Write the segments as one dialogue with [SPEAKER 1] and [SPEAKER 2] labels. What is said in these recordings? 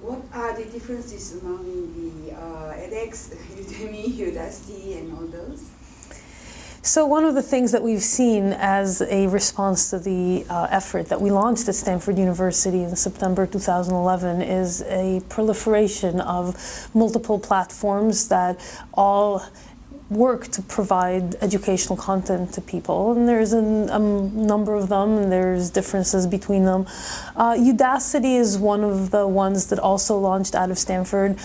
[SPEAKER 1] what are the differences among the edX, Udemy, Udacity, and all those?
[SPEAKER 2] So one of the things that we've seen as a response to the effort that we launched at Stanford University in September 2011 is a proliferation of multiple platforms that all work to provide educational content to people, and there's a number of them, and there's differences between them. Udacity is one of the ones that also launched out of Stanford.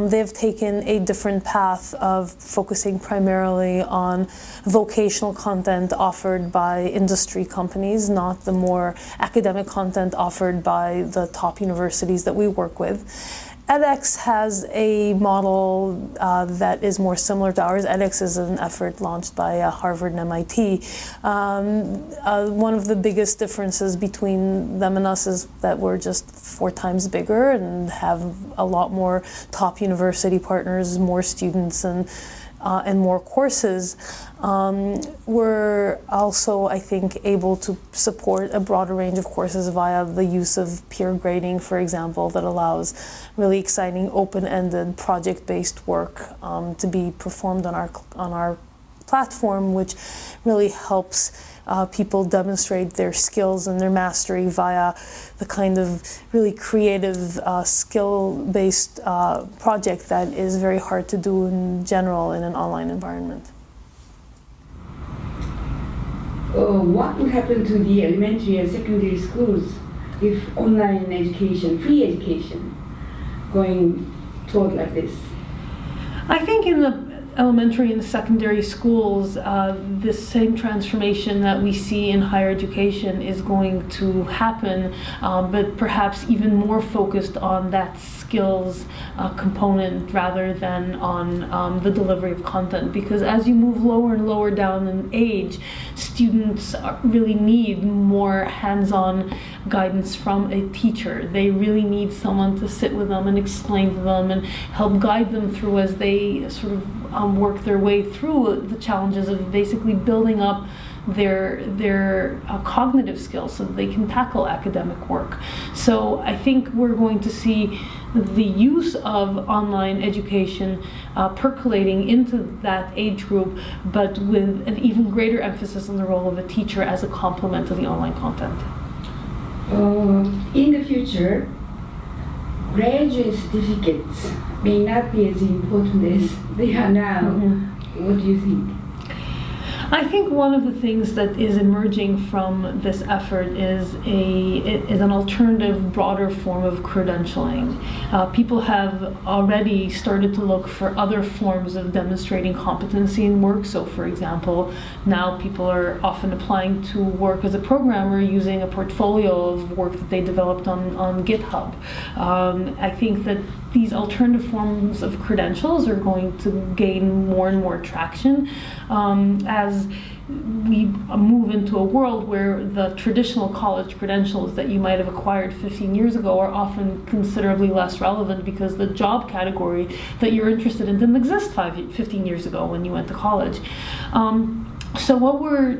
[SPEAKER 2] They've taken a different path of focusing primarily on vocational content offered by industry companies, not the more academic content offered by the top universities that we work with. edX has a model that is more similar to ours. edX is an effort launched by Harvard and MIT. One of the biggest differences between them and us is that we're just 4 times bigger and have a lot more top university partners, more students, and more courses. We're also, I think, able to support a broader range of courses via the use of peer grading, for example, that allows really exciting open-ended project-based work to be performed on our platform, which really helps people demonstrate their skills and their mastery via the kind of really creative skill-based project that is very hard to do in general in an online environment.
[SPEAKER 1] What would happen to the elementary and secondary schools if online education, free education, going toward like this?
[SPEAKER 3] I think in the elementary and secondary schools, this same transformation that we see in higher education is going to happen, but perhaps even more focused on that skills component rather than on the delivery of content. Because as you move lower and lower down in age, students really need more hands-on guidance from a teacher. They really need someone to sit with them and explain to them and help guide them through as they sort of work their way through the challenges of basically building up their cognitive skills so that they can tackle academic work. So I think we're going to see the use of online education percolating into that age group, but with an even greater emphasis on the role of a teacher as a complement to the online content.
[SPEAKER 1] In the future, graduate certificates may not be as important as they are now. Mm-hmm. What do you think?
[SPEAKER 3] I think one of the things that is emerging from this effort is an alternative, broader form of credentialing. People have already started to look for other forms of demonstrating competency in work. So, for example, now people are often applying to work as a programmer using a portfolio of work that they developed on GitHub. I think that these alternative forms of credentials are going to gain more and more traction as we move into a world where the traditional college credentials that you might have acquired 15 years ago are often considerably less relevant because the job category that you're interested in didn't exist 15 years ago when you went to college. So what we're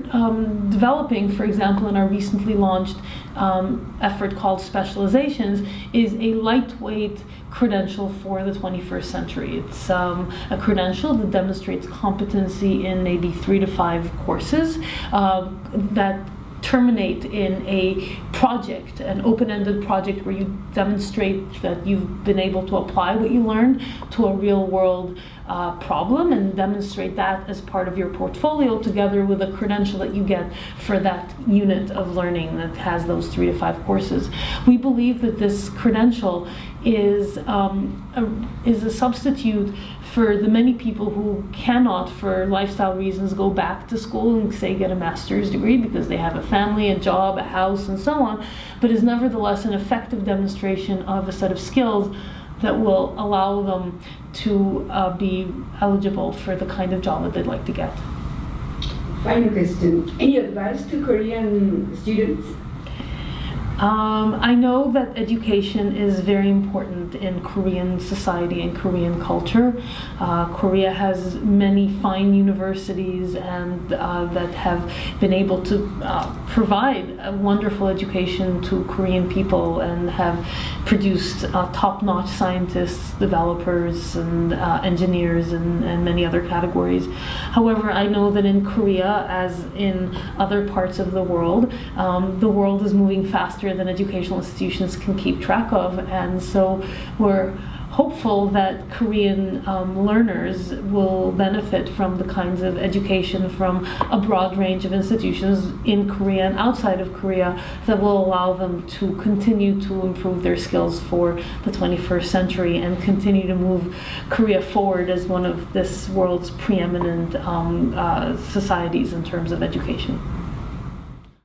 [SPEAKER 3] developing, for example, in our recently launched effort called Specializations, is a lightweight credential for the 21st century. It's a credential that demonstrates competency in maybe 3 to 5 courses that terminate in a project, an open-ended project where you demonstrate that you've been able to apply what you learned to a real-world problem and demonstrate that as part of your portfolio together with a credential that you get for that unit of learning that has those 3 to 5 courses. We believe that this credential is a substitute for the many people who cannot, for lifestyle reasons, go back to school and say get a master's degree because they have a family, a job, a house, and so on, but is nevertheless an effective demonstration of a set of skills that will allow them to be eligible for the kind of job that they'd like to get.
[SPEAKER 1] Final question. Any advice to Korean students?
[SPEAKER 3] I know that education is very important in Korean society and Korean culture. Korea has many fine universities and that have been able to provide a wonderful education to Korean people and have produced top-notch scientists, developers, and engineers, and many other categories. However, I know that in Korea, as in other parts of the world is moving faster than educational institutions can keep track of, and so we're hopeful that Korean learners will benefit from the kinds of education from a broad range of institutions in Korea and outside of Korea that will allow them to continue to improve their skills for the 21st century and continue to move Korea forward as one of this world's preeminent societies in terms of education.